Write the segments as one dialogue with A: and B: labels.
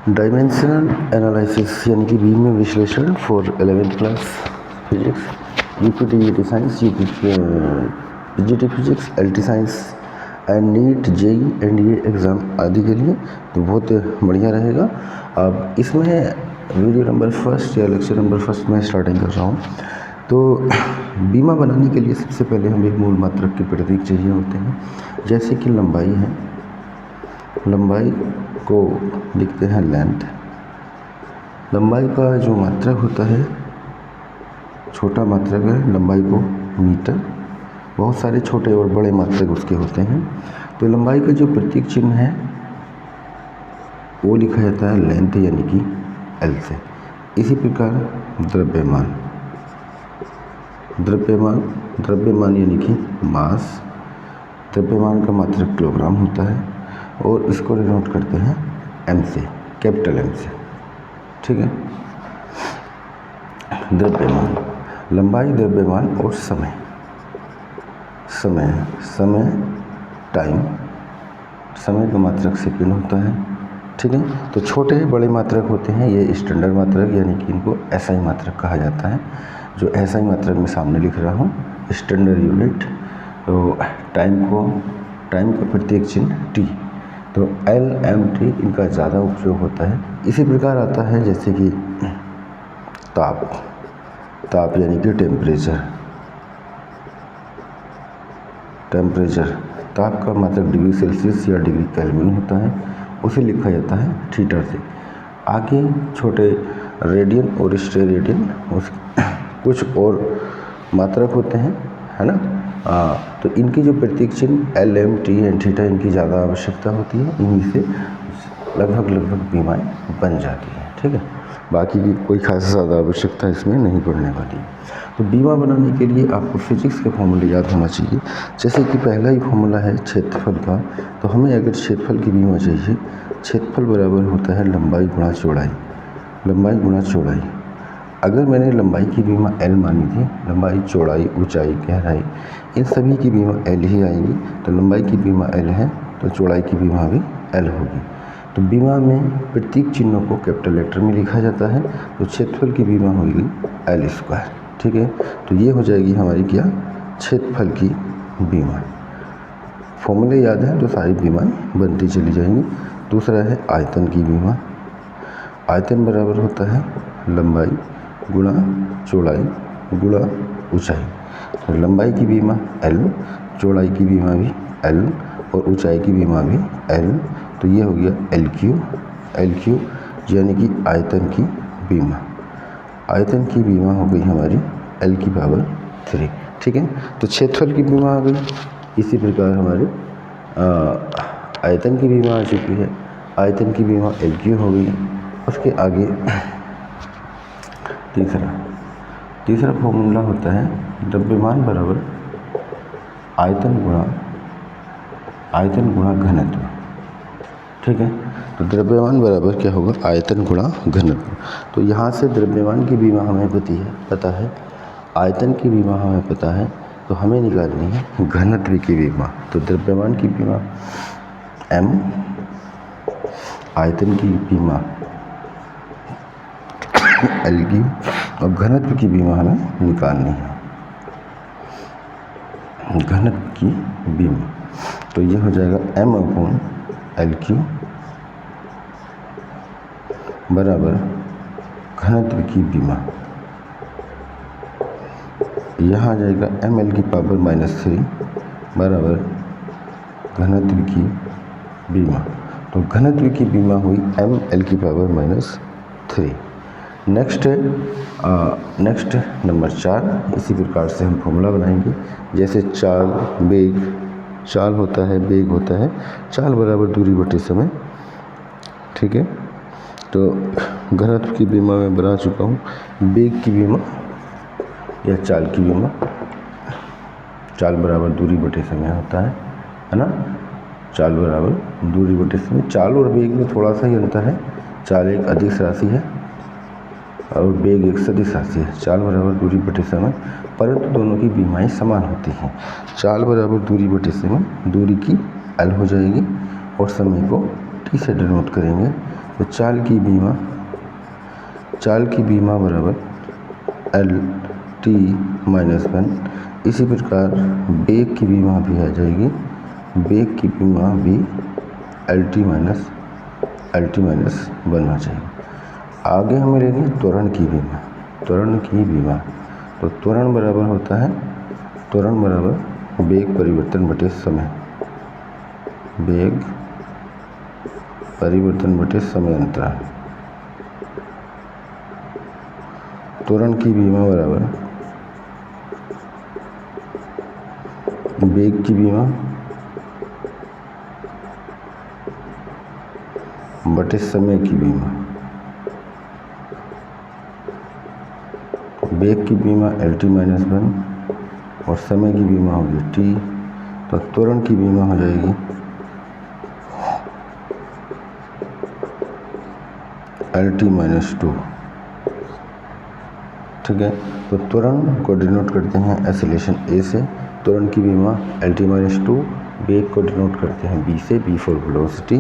A: Dimensional analysis यानी कि बीम में विश्लेषण for 11th class physics, UPT GT science, PGT physics, LT science and NEET JEE NDA exam आदि के लिए तो बहुत बढ़िया रहेगा। अब इसमें वीडियो नंबर फर्स्ट या लेक्चर नंबर फर्स्ट में स्टार्टिंग कर रहा हूँ। तो बीमा बनाने के लिए सबसे पहले हमें एक मूल मात्रक के प्रतीक चाहिए होते हैं, जैसे कि लंबाई है। लंबाई को लिखते हैं लेंथ। लंबाई का जो मात्रक होता है, छोटा मात्रक है लंबाई को मीटर, बहुत सारे छोटे और बड़े मात्रक उसके होते हैं। तो लंबाई का जो प्रतीक चिन्ह है वो लिखा जाता है लेंथ यानी कि एल से। इसी प्रकार द्रव्यमान, द्रव्यमान यानी कि मास, द्रव्यमान का मात्रक किलोग्राम होता है और इसको डिनोट करते हैं एम से, कैपिटल एम से। ठीक है। द्रव्यमान, लंबाई, द्रव्यमान और समय। टाइम, समय का मात्रक सेकंड होता है। ठीक है। तो छोटे बड़े मात्रक होते हैं ये स्टैंडर्ड मात्रक, यानी कि इनको एसआई मात्रक कहा जाता है। जो एसआई मात्रक मैं सामने लिख रहा हूँ, स्टैंडर्ड यूनिट। तो टाइम का प्रत्येक चिन्ह टी, तो एल एम टी इनका ज़्यादा उपयोग होता है। इसी प्रकार आता है जैसे कि ताप यानी कि टेम्परेचर, ताप का मात्रक डिग्री सेल्सियस या डिग्री केल्विन होता है, उसे लिखा जाता है थीटा से। आगे छोटे रेडियन और स्टेरेडियन कुछ और मात्रक होते हैं, है ना। तो इनकी जो प्रतीक चिन्ह L M T and theta, इनकी ज़्यादा आवश्यकता होती है। इन्हीं से लगभग बीमाएँ बन जाती हैं। ठीक है। बाकी की कोई खास ज़्यादा आवश्यकता इसमें नहीं पड़ने वाली। तो बीमा बनाने के लिए आपको फिजिक्स के फॉर्मूले याद होना चाहिए। जैसे कि पहला ही फॉर्मूला है क्षेत्रफल का, तो हमें अगर क्षेत्रफल की बीमा चाहिए, क्षेत्रफल बराबर होता है लंबाई गुणा चौड़ाई। अगर मैंने लंबाई की बीमा एल मानी थी, लंबाई, चौड़ाई, ऊंचाई, गहराई, इन सभी की बीमा एल ही आएगी। तो लंबाई की बीमा एल है तो चौड़ाई की बीमा भी एल होगी। तो बीमा में प्रतीक चिन्हों को कैपिटल लेटर में लिखा जाता है। तो क्षेत्रफल की बीमा होगी एल स्क्वायर। ठीक है। तो ये हो जाएगी हमारी क्या, क्षेत्रफल की बीमा। फॉर्मूले याद है तो सारी बीमाएँ बनती चली जाएंगी। दूसरा है आयतन की बीमा। आयतन बराबर होता है लंबाई गुणा चौड़ाई गुणा ऊंचाई। तो लंबाई की बीमा एल, चौड़ाई की बीमा भी एल और ऊंचाई की बीमा भी एल। तो ये हो गया एल क्यू यानी कि आयतन की बीमा। आयतन की बीमा हो गई हमारी एल की पावर 3। ठीक है। तो क्षेत्रफल की बीमा आ गई। इसी प्रकार हमारे आयतन की बीमा आ चुकी है। आयतन की बीमा एल क्यू हो गई। उसके आगे तीसरा फॉर्मूला होता है द्रव्यमान बराबर आयतन गुणा घनत्व। ठीक है। तो द्रव्यमान बराबर क्या होगा, आयतन गुणा घनत्व। तो यहाँ से द्रव्यमान की बीमा हमें पता है, आयतन की बीमा हमें पता है, तो हमें निकालनी है घनत्व की बीमा। तो द्रव्यमान की बीमा m, आयतन की बीमा एल की, और घनत्व की बीमा हमें निकालनी है, घनत्व की बीमा। तो ये हो जाएगा m/L³ बराबर घनत्व की बीमा। यहाँ आ जाएगा ml की पावर -3 बराबर घनत्व की बीमा। तो घनत्व की बीमा हुई ml की पावर -3। Next number 4। इसी प्रकार से हम फॉर्मूला बनाएंगे। जैसे चाल होता है, बेग होता है। चाल बराबर दूरी बटे समय। ठीक है। तो घनत्व की बीमा मैं बना चुका हूँ। बेग की बीमा या चाल की बीमा, चाल बराबर दूरी बटे समय होता है ना। चाल बराबर दूरी बटे समय। चाल और बेग में थोड़ा सा ही अंतर है। चाल एक अदिश राशि है और बेग एक सदिश राशि है। चाल बराबर दूरी बटे समय, परंतु दोनों की बीमाएँ समान होती हैं। चाल बराबर दूरी बटे समय, दूरी की एल हो जाएगी और समय को टी टी से डिनोट करेंगे, तो चाल की बीमा बराबर एल टी माइनस 1। इसी प्रकार बेग की बीमा भी आ जाएगी, बेग की बीमा भी एल टी माइनस 1 आ जाएगी। आगे हमें लेंगे त्वरण की बीमा, तो त्वरण बराबर होता है, त्वरण बराबर बेग परिवर्तन बटे समय, बेग परिवर्तन बटे समय अंतराल। त्वरण की बीमा बराबर बेग की बीमा बटे समय की बीमा। बेग की बीमा एल टी माइनस 1 और समय की बीमा होगी टी, तो त्वरण की बीमा हो जाएगी एल टी माइनस 2। ठीक है, तो त्वरण को डिनोट करते हैं एक्सेलरेशन ए से, त्वरण की बीमा एल टी माइनस 2, बेग को डिनोट करते हैं बी से, बी फॉर वेलोसिटी।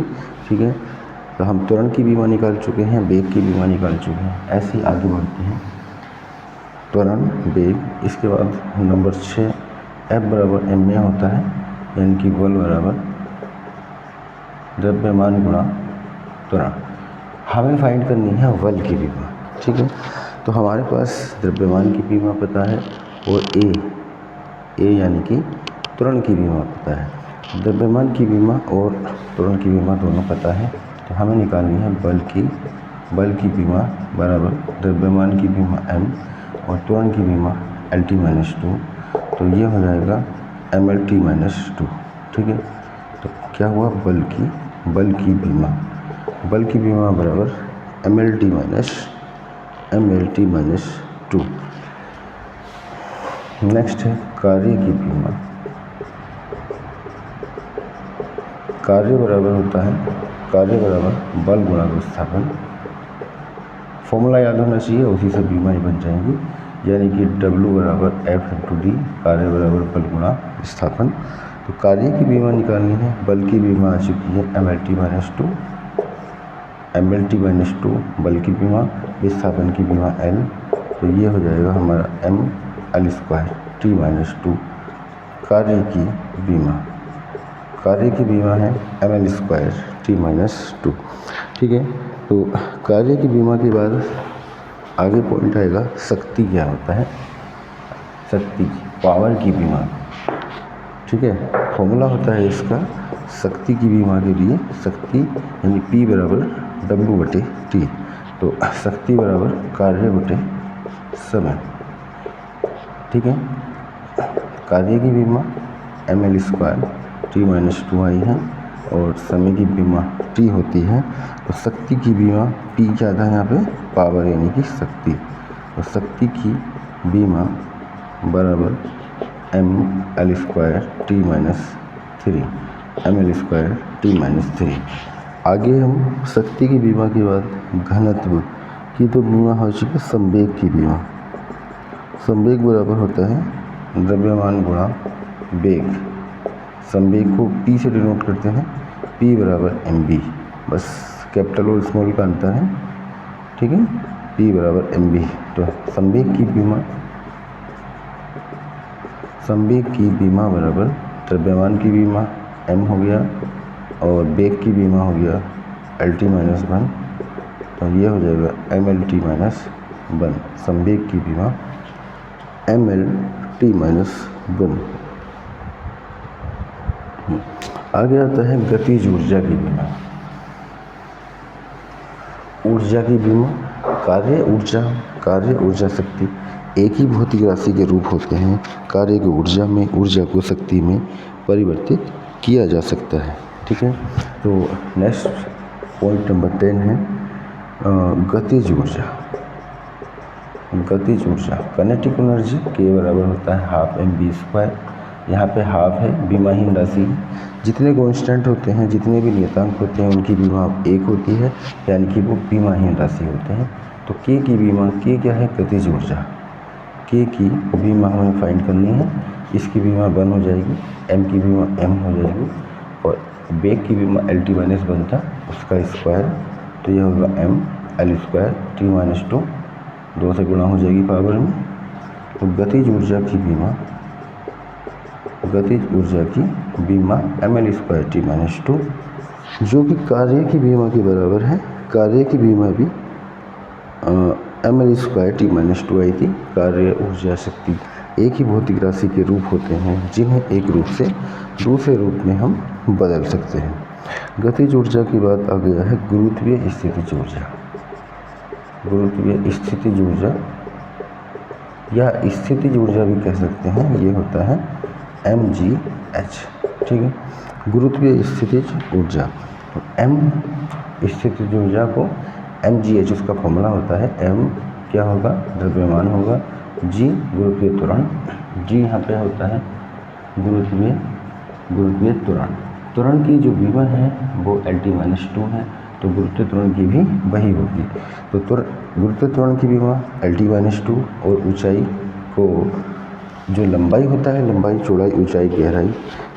A: ठीक है, तो हम त्वरण की बीमा निकाल चुके हैं, बेग की बीमा निकाल चुके हैं। ऐसे ही आगे बढ़ते हैं, त्वरण, बेग। इसके बाद नंबर 6 एफ बराबर एम ए होता है, यानी कि बल बराबर द्रव्यमान गुणा त्वरण। हमें फाइंड करनी है बल की बीमा। ठीक है, तो हमारे पास द्रव्यमान की बीमा पता है और ए यानी कि त्वरण की बीमा पता है। द्रव्यमान की बीमा और त्वरण की बीमा दोनों पता है, तो हमें निकालनी है बल की बीमा बराबर द्रव्यमान की बीमा m और त्वरण की बीमा एल टी माइनस 2, तो ये हो जाएगा एम एल टी माइनस 2। ठीक है, तो क्या हुआ, बल की बीमा बराबर M L T minus 2। Next है कार्य की बीमा। कार्य बराबर बल गुणा विस्थापन। फॉर्मूला याद होना चाहिए, उसी से बीमा ही बन जाएंगी, यानी कि W बराबर F इंटू डी, कार्य बराबर बल गुणा विस्थापन। तो कार्य की बीमा निकालनी है, बल की बीमा आ चुकी है एम एल टी माइनस 2, बल की बीमा, विस्थापन की बीमा L, तो ये हो जाएगा हमारा M L square T minus 2। कार्य की बीमा है M L square T minus 2। ठीक है, तो कार्य की बीमा के बाद आगे पॉइंट आएगा शक्ति क्या होता है, शक्ति की, पावर की बीमा। ठीक है, फॉर्मूला होता है इसका शक्ति की बीमा के लिए, शक्ति यानी P बराबर W बटे T, तो शक्ति बराबर कार्य बटे समय। ठीक है, कार्य की बीमा M L square T minus 2 आई है और समय की बीमा T होती है, तो शक्ति की बीमा P ज़्यादा है यहाँ पे, पावर यानी कि शक्ति, तो शक्ति की बीमा बराबर M L square T minus 3। आगे हम शक्ति की बीमा के बाद घनत्व की तो बीमा हो चुकी है, संवेग की बीमा। संवेग बराबर होता है द्रव्यमान गुणा वेग। संवेग को P से डिनोट करते हैं, P बराबर mv, बस कैपिटल और स्मॉल का अंतर है। ठीक है, P बराबर mv, तो संवेग की बीमा बराबर द्रव्यमान की बीमा m हो गया और वेग की बीमा हो गया एल टी माइनस 1, तो ये हो जाएगा एम एल टी माइनस 1। संवेग की बीमा एम एल टी माइनस 1। आगे आता है गतिज ऊर्जा की बीमा। ऊर्जा की बीमा, कार्य ऊर्जा शक्ति एक ही भौतिक राशि के रूप होते हैं। कार्य की ऊर्जा में, ऊर्जा को शक्ति में परिवर्तित किया जा सकता है। ठीक है, तो नेक्स्ट पॉइंट नंबर 10 है गतिज ऊर्जा। काइनेटिक एनर्जी के बराबर होता है हाफ एम बी स्क्वायर। यहाँ पे हाफ है बीमाहीन राशि, जितने कांस्टेंट होते हैं, जितने भी नियतांक होते हैं, उनकी बीमा एक होती है, यानी कि वो बीमाहीन राशि होते हैं। तो के की बीमा, के क्या है, गतिज ऊर्जा, के की बीमा हमें फाइंड करनी है। इसकी बीमा 1 हो जाएगी, एम की बीमा m हो जाएगी और वेग की बीमा एल टी माइनस 1 था, उसका स्क्वायर, तो ये होगा M L square T minus two, 2 से गुणा हो जाएगी पावर में। तो गतिज ऊर्जा की बीमा M L square T minus two, जो कि कार्य की बीमा के बराबर है। कार्य की बीमा भी M L square T minus two आई थी। कार्य, ऊर्जा, शक्ति एक ही भौतिक राशि के रूप होते हैं जिन्हें एक रूप से दूसरे रूप में हम बदल सकते हैं। गतिज ऊर्जा की बात आ गया है गुरुत्वीय स्थितिज ऊर्जा। गुरुत्वीय स्थितिज ऊर्जा या स्थितिज ऊर्जा भी कह सकते हैं, ये होता है mgh, ठीक है। गुरुत्वीय स्थितिज ऊर्जा, तो m स्थितिज ऊर्जा को mgh उसका फॉर्मूला होता है। m क्या होगा, द्रव्यमान होगा, g गुरुत्वीय त्वरण, g यहाँ पे होता है गुरुत्वीय त्वरण की जो बीमा है वो LT-2 है, तो गुरुत्वीय त्वरण की भी वही होगी। तो गुरुत्वीय त्वरण की बीमा LT-2 और ऊंचाई को जो लंबाई होता है, लंबाई, चौड़ाई, ऊंचाई, गहराई,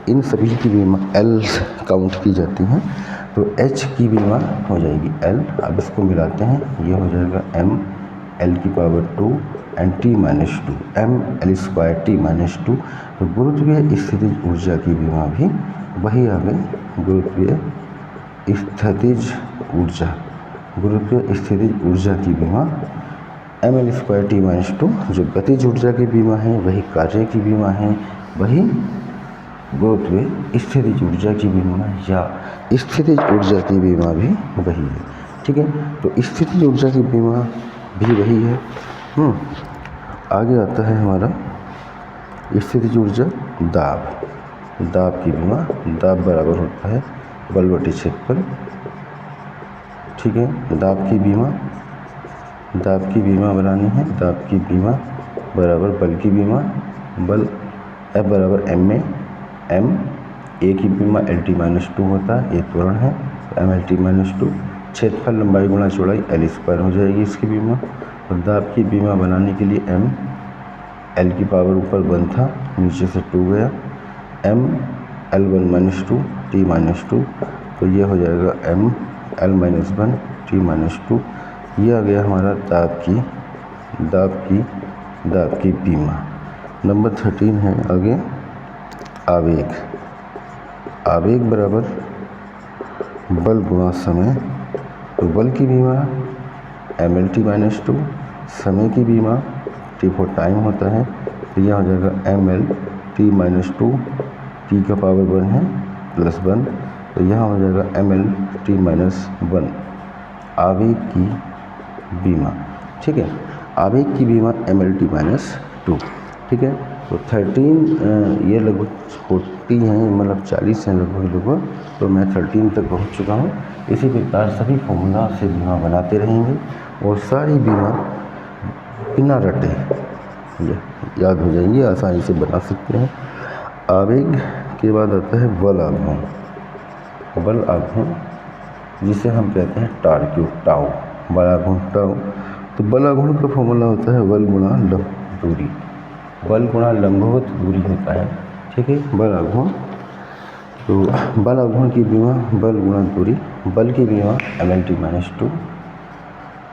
A: इन सभी की बीमा L काउंट की जाती हैं। तो H की बीमा हो जाएगी L। अब इसको मिलाते हैं, ये हो जाएगा M L⁻² and T-2 M L square T-2। तो गुरुत्वीय स्थितिज ऊर्जा की बीमा भी वही आ गई, गुरुत्वीय स्थितिज ऊर्जा की बीमा एम एल स्क्वायर T-2। जो गतिज ऊर्जा की बीमा है वही कार्य की बीमा है, वही गुरुत्वीय स्थितिज ऊर्जा की बीमा या स्थितिज ऊर्जा की बीमा भी वही है, ठीक है। तो स्थितिज ऊर्जा की बीमा भी वही है। आगे आता है हमारा स्थितिज ऊर्जा दाब की बीमा। दाब बराबर होता है बल बटे क्षेत्रफल, ठीक है। दाब की बीमा बनानी है। दाब की बीमा बराबर बल की बीमा, बल F बराबर m में m ए की बीमा LT-2 होता है, ये त्वरण है, m LT-2, क्षेत्रफल लंबाई गुणा चौड़ाई L स्क्वायर हो जाएगी इसकी बीमा। और दाब की बीमा बनाने के लिए m L की पावर ऊपर 1 था, नीचे से 2 गया, m L1-2 T-2, तो ये हो जाएगा m L-1 T-2। ये आ गया हमारा दाब की बीमा। नंबर 13 है आगे आवेग बराबर बल गुणा समय। तो बल की बीमा mL⁻², समय की बीमा T फॉर टाइम होता है, तो यह हो जाएगा mL⁻², T का पावर 1 है +1, तो यहाँ हो जाएगा mL⁻1 आवेग की बीमा, ठीक है। आवेग की बीमा mL⁻2, ठीक है। तो 13 ये लगभग 40 हैं, मतलब 40 हैं लगभग, तो मैं 13 तक पहुंच चुका हूं। इसी प्रकार सभी फॉर्मूला से बीमा बनाते रहेंगे और सारी बीमा बिना रटे याद हो जाएंगी, आसानी से बना सकते हैं। आवेग के बाद आता है बल आघूर्ण, जिसे हम कहते हैं टाउ, बल आघूर्ण टाउ। तो बल आघूर्ण का फॉर्मूला होता है बल गुणा लंबवत दूरी होता है, ठीक है। बल आघूर्ण, तो बल आघूर्ण की बीमा बल गुणा दूरी, बल की बीमा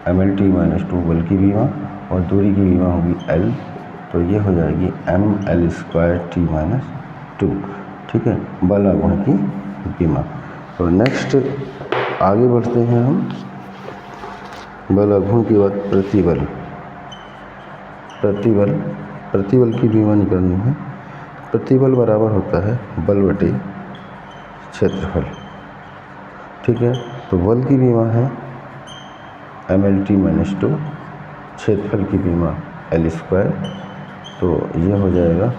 A: mL⁻2 बल की बीमा, और दूरी की बीमा होगी L, तो ये हो जाएगी mL² T-2, ठीक है, बल आघूर्ण की बीमा। तो नेक्स्ट आगे बढ़ते हैं हम। बल आघूर्ण के बाद प्रतिबल की बीमा निकालनी है। प्रतिबल बराबर होता है बल बटे क्षेत्रफल, ठीक है। तो बल की बीमा है mL⁻2, क्षेत्रफल की बीमा L², तो ये हो जाएगा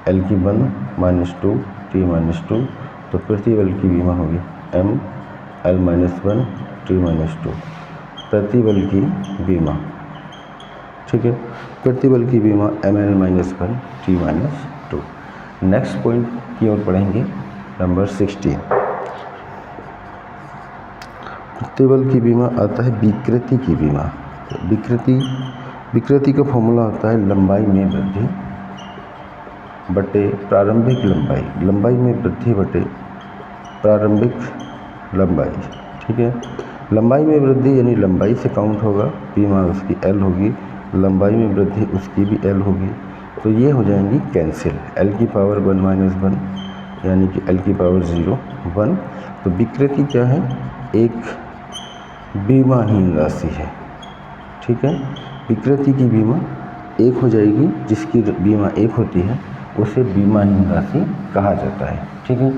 A: mL⁻2 T-2, तो प्रतिबल की बीमा होगी mL-1 T-2, प्रतिबल की बीमा, ठीक है। प्रतिबल की बीमा mL-1 T-2। नेक्स्ट पॉइंट की ओर पढ़ेंगे, नंबर 16। प्रतिबल की बीमा आता है विकृति की बीमा। विकृति का फॉर्मूला होता है लंबाई में वृद्धि बटे प्रारंभिक लंबाई में वृद्धि बटे प्रारंभिक लंबाई, ठीक है। लंबाई में वृद्धि यानी लंबाई से काउंट होगा, बीमा उसकी एल होगी, लंबाई में वृद्धि उसकी भी एल होगी, तो ये हो जाएंगी कैंसिल। एल की पावर 1 माइनस 1 यानी कि एल की पावर 0 1। तो विकृति क्या है, एक बीमाहीन राशि है, ठीक है। विकृति की बीमा एक हो जाएगी, जिसकी बीमा एक होती है उसे बीमाहीन राशि कहा जाता है, ठीक है।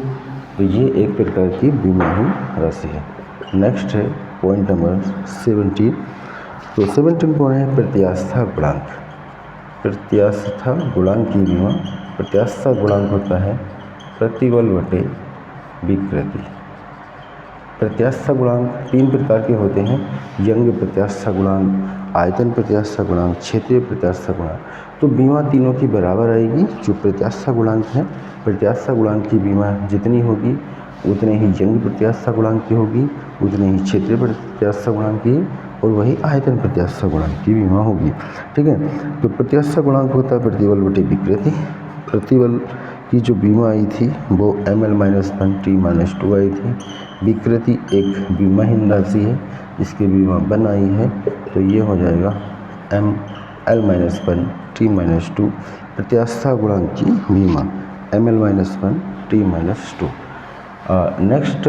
A: तो ये एक प्रकार की बीमाहीन राशि है। नेक्स्ट है पॉइंट नंबर 17। तो 17 पॉइंट है प्रत्यास्था गुणांक। प्रत्यास्था गुणांक की बीमा। प्रत्यास्था गुणांक होता है प्रतिबल बटे विकृति। प्रत्यास्था गुणांक 3 प्रकार के होते हैं, यंग प्रत्यास्था गुणांक, आयतन प्रत्यास्था गुणांक, क्षेत्रीय प्रत्यास्था गुणांक। तो बीमा तीनों की बराबर आएगी। जो प्रत्यास्था गुणांक है, प्रत्यास्था गुणांक की बीमा जितनी होगी उतने ही यंग प्रत्यास्था गुणांक की होगी, उतने ही क्षेत्रीय प्रत्यास्था गुणांक की, और वही आयतन प्रत्यास्था गुणांक की बीमा होगी, ठीक है। तो प्रत्यास्था गुणांक होता है प्रतिबल बटे विकृति। प्रतिबल की जो बीमा आई थी वो ml-1 t-2 आई थी। विकृति एक बीमाहीन राशि है, इसकी बीमा 1 आई है, तो ये हो जाएगा ml-1 t-2 प्रत्यास्था गुणांक की बीमा ml-1 t-2। नेक्स्ट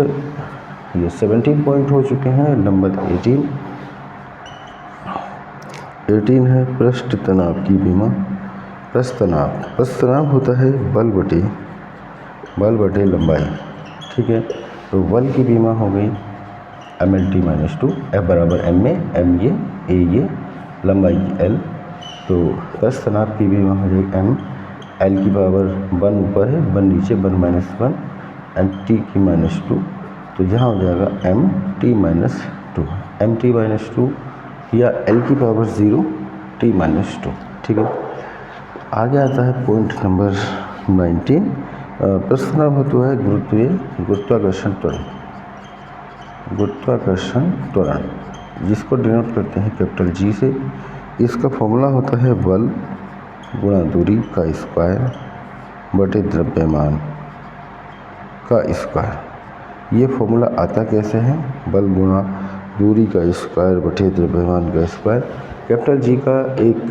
A: ये 17 पॉइंट हो चुके हैं। नंबर 18 है पृष्ठ तनाव की बीमा। पृष्ठ तनाव होता है बल बटे लंबाई, ठीक है। तो बल की बीमा हो गई ml-2, F बराबर m में, m ये a ये, लंबाई की l। तो पृष्ठ तनाव की बीमा हो जाएगी m, l की पावर 1 ऊपर है, 1 नीचे, 1-1 एंड t की -2। तो यहाँ हो जाएगा mt-2, mt-2 या l की पावर 0 t-2, ठीक है। आगे आता है पॉइंट नंबर 19। प्रश्न होता है गुरुत्वाकर्षण त्वरण, जिसको डिनोट करते हैं कैपिटल जी से। इसका फॉर्मूला होता है बल गुणा दूरी का स्क्वायर बटे द्रव्यमान का स्क्वायर। ये फॉर्मूला आता कैसे है, बल गुणा दूरी का स्क्वायर बटे द्रव्यमान का स्क्वायर। कैपिटल जी का एक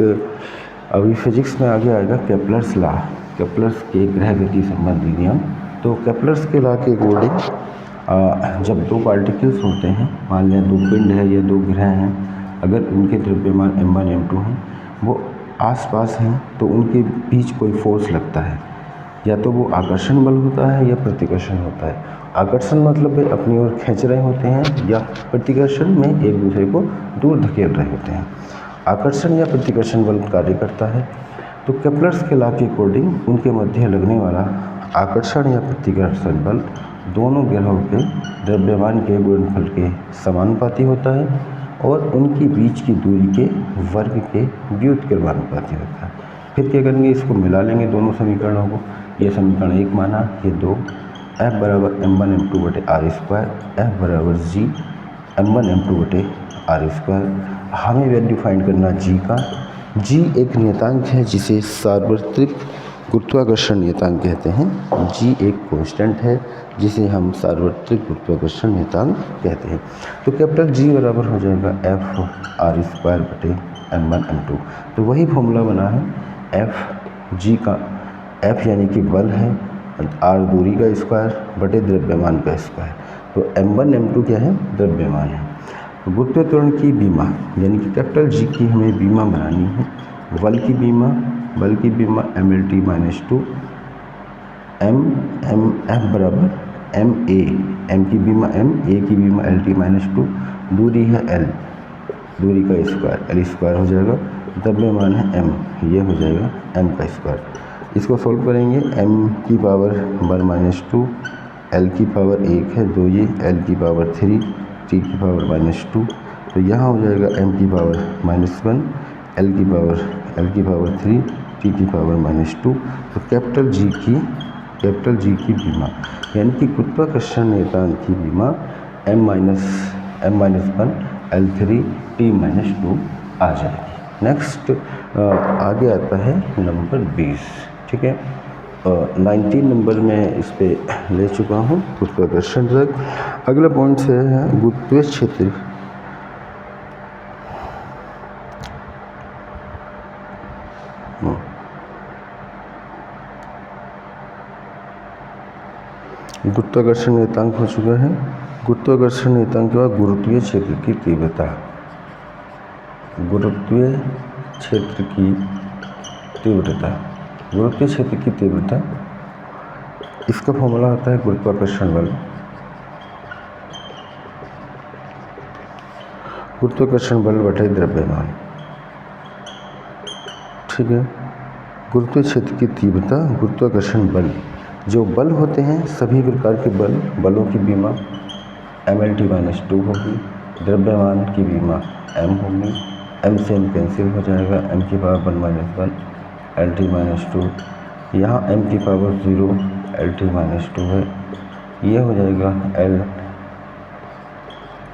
A: अभी फिजिक्स में आगे आएगा केपलर्स लॉ, केपलर्स के ग्रह गति संबंधी नियम। तो केपलर्स के लॉ के अकॉर्डिंग जब दो पार्टिकल्स होते हैं, मान लें 2 पिंड है या 2 ग्रह हैं, अगर उनके द्रव्यमान m1 m2 हैं, वो आसपास हैं, तो उनके बीच कोई फोर्स लगता है, या तो वो आकर्षण बल होता है या प्रतिकर्षण होता है। आकर्षण मतलब वे अपनी ओर खींच रहे होते हैं, या प्रतिकर्षण में एक दूसरे को दूर धकेल रहे होते हैं। आकर्षण या प्रतिकर्षण बल कार्य करता है। तो केपलर्स के लॉ के अकॉर्डिंग उनके मध्य लगने वाला आकर्षण या प्रतिकर्षण बल दोनों ग्रहों के द्रव्यमान के गुणनफल के समानुपाती होता है, और उनकी बीच की दूरी के वर्ग के व्युत्क्रमानुपाती होता है। फिर क्या करेंगे, इसको मिला लेंगे दोनों समीकरणों को। ये समीकरण 1 माना, ये 2, F बराबर m1 m2 बटे आर स्क्वायर, F बराबर g m1 m2 बटे आर स्क्वायर। हमें वैल्यू फाइंड करना g का। g एक नियतांक है जिसे सार्वत्रिक गुरुत्वाकर्षण नियतांक कहते हैं। g एक कांस्टेंट है जिसे हम सार्वत्रिक गुरुत्वाकर्षण नियतांक कहते हैं। तो कैपिटल G बराबर हो जाएगा F आर स्क्वायर बटे m1 m2। तो वही फॉर्मूला बना है F G का, F यानी कि बल है, R दूरी का स्क्वायर बटे द्रव्यमान का स्क्वायर। तो m1 m2 क्या है, द्रव्यमान है। तो गुरुत्व त्वरण की बीमा यानी कि कैपिटल G की हमें बीमा बनानी है। बल की बीमा ml-2, F बराबर ma, m की बीमा m, a की बीमा l-2, दूरी है l, दूरी का स्क्वायर l स्क्वायर हो जाएगा, द्रव्यमान है m, ये हो जाएगा m का स्क्वायर। इसको सॉल्व करेंगे, m की पावर 1-2, l की पावर 1 है 2, ये l की पावर 3, t की पावर -2। तो यहाँ हो जाएगा m की पावर -1, l की पावर 3, t की पावर -2। तो कैपिटल G की बीमा यानी कि गुरुत्वाकर्षण नियतांक की बीमा m-1 l3 t-2 आ जाएगी। नेक्स्ट आगे आता है नंबर 20, ठीक है। 19 नंबर में इस पे ले चुका हूँ गुरुत्वाकर्षण तक। अगला पॉइंट है गुरुत्वीय क्षेत्र। गुरुत्वाकर्षण नियतांक हो चुका है। गुरुत्वाकर्षण नियतांक के बाद गुरुत्वीय क्षेत्र की तीव्रता। गुरुत्वीय क्षेत्र की तीव्रता, गुरुत्वीय क्षेत्र की तीव्रता, इसका फॉर्मूला होता है गुरुत्वाकर्षण बल। गुरुत्वाकर्षण बल बटे द्रव्यमान। ठीक है। गुरुत्वीय क्षेत्र की तीव्रता, गुरुत्वाकर्षण बल। जो बल होते हैं सभी प्रकार के बलों की बीमा mLT-2 होगी। द्रव्यमान की बीमा m होगी। m से m कैंसिल हो जाएगा, m की पावर 1 LT-2। यहाँ m की पावर 0 LT-2 है, ये हो जाएगा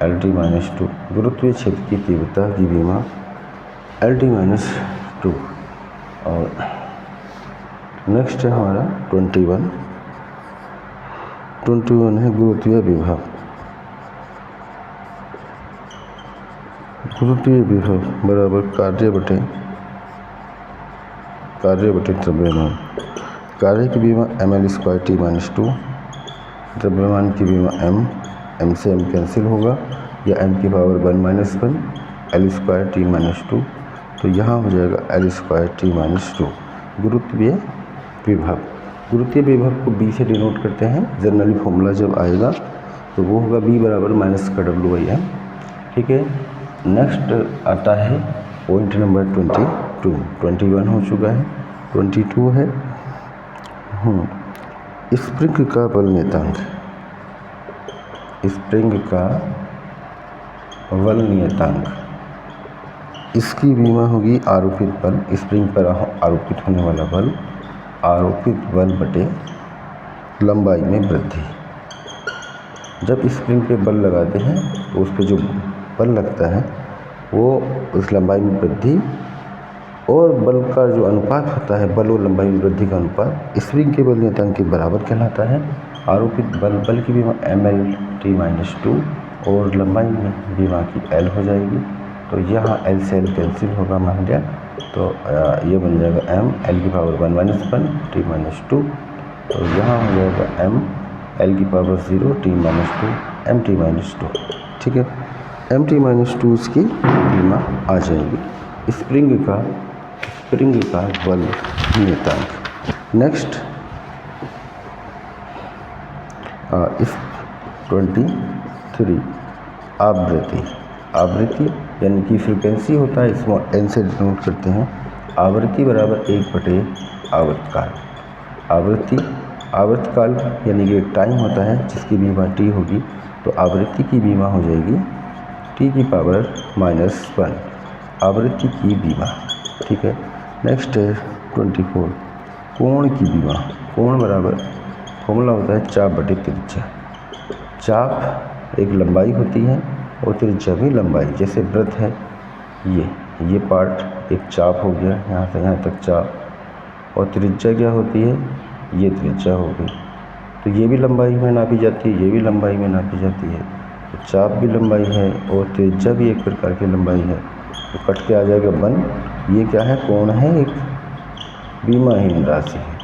A: LT-2। गुरुत्वीय क्षेत्र की तीव्रता की बीमा LT-2। और नेक्स्ट है हमारा 21 है गुरुत्वीय विभव। गुरुत्वीय विभव बराबर कार्य बटे द्रव्यमान। कार्य की बीमा mL²T-2, द्रव्यमान की बीमा m से m कैंसिल होगा, या m की पावर 1 L² T-2, तो यहाँ हो जाएगा L²T-2 गुरुत्वीय विभव। गुरुत्वीय विभव को b से डिनोट करते हैं। जनरली फॉर्मूला जब आएगा तो वो होगा b बराबर -W/m। ठीक है। नेक्स्ट आता है पॉइंट नंबर 21 हो चुका है, 22 है स्प्रिंग का बल नियतांक। स्प्रिंग का बल नियतांक, इसकी बीमा होगी आरोपित बल। स्प्रिंग पर आरोपित होने वाला बल, आरोपित बल बटे लंबाई में वृद्धि। जब स्प्रिंग पे बल लगाते हैं तो उस पर जो बल लगता है वो उस लंबाई में वृद्धि, और बल का जो अनुपात होता है बल और लंबाई में वृद्धि का अनुपात स्प्रिंग के बल नियतांक के बराबर कहलाता है। आरोपित बल की बीमा mLT-2 और लंबाई में बीमा की L हो जाएगी। तो यहाँ L से L कैंसिल होगा मान लिया, तो ये बन जाएगा m L की पावर 1 T-2। तो यहाँ हो जाएगा m L की पावर 0 T-2 mt-2। ठीक है। mt-2 इसकी बीमा आ जाएगी स्प्रिंग का बल नियतांक। नेक्स्ट इस 23 आवृत्ति यानी कि फ्रीक्वेंसी होता है, इसमें n से डिनोट करते हैं। आवृत्ति बराबर 1 बटे आवर्तकाल। आवर्तकाल यानी कि टाइम होता है जिसकी बीमा t होगी, तो आवृत्ति की बीमा हो जाएगी t की पावर -1 आवृत्ति की बीमा। ठीक है। नेक्स्ट है 24 कोण की बीमा। कोण बराबर फॉर्मूला होता है चाप बटे त्रिज्या। चाप एक लंबाई होती है और त्रिज्या भी लंबाई। जैसे वृत्त है, ये पार्ट एक चाप हो गया, यहाँ से यहाँ तक चाप, और त्रिज्या क्या होती है, ये त्रिज्या हो गई। तो ये भी लंबाई में नापी जाती है, ये भी लंबाई में नापी जाती है। तो चाप भी लंबाई है और त्रिज्या भी एक प्रकार की लंबाई है। तो कट के आ जाएगा 1। ये क्या है, कोण है, एक बीमाहीन राशि है।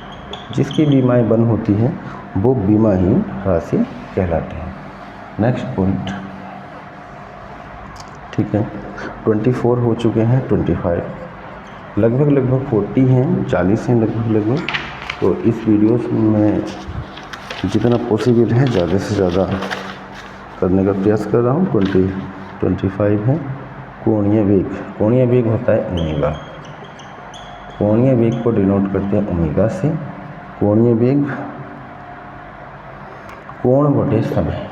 A: जिसकी बीमाएँ बन होती हैं वो बीमाहीन राशि कहलाते हैं। Next point. ठीक है। 24 हो चुके हैं। 25 लगभग 40 हैं, 40 हैं लगभग। तो इस वीडियो में जितना पॉसिबल है ज़्यादा से ज़्यादा करने का प्रयास कर रहा हूँ। 25 है कोणीय वेग। कोणीय वेग होता है ओमेगा। कोणीय वेग को डिनोट करते हैं ओमेगा से। कोणीय वेग कोण बटे समय।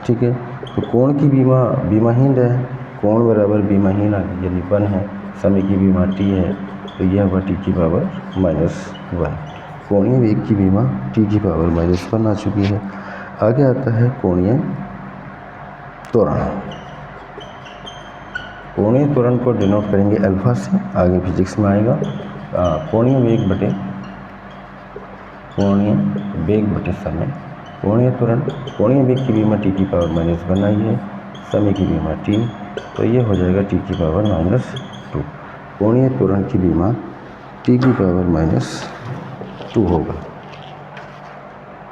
A: ठीक है। तो कोण की बीमाहीन है, कोण बराबर बीमाहीन यानी 1 है। समय की बीमा t है, तो यह होगा t की पावर -1। कोणीय वेग की बीमा t की पावर -1 आ चुकी है। आगे आता है कोणीय त्वरण। कोणीय त्वरण को डिनोट करेंगे अल्फा से, आगे फिजिक्स में आएगा। कोणीय वेग बटे समय, कोणीय त्वरण, कोणीय वेग की बीमा टी की पावर -1 आई है, समय की बीमा t, तो ये हो जाएगा टी की पावर -2। कोणीय त्वरण की बीमा टी की पावर -2 होगा।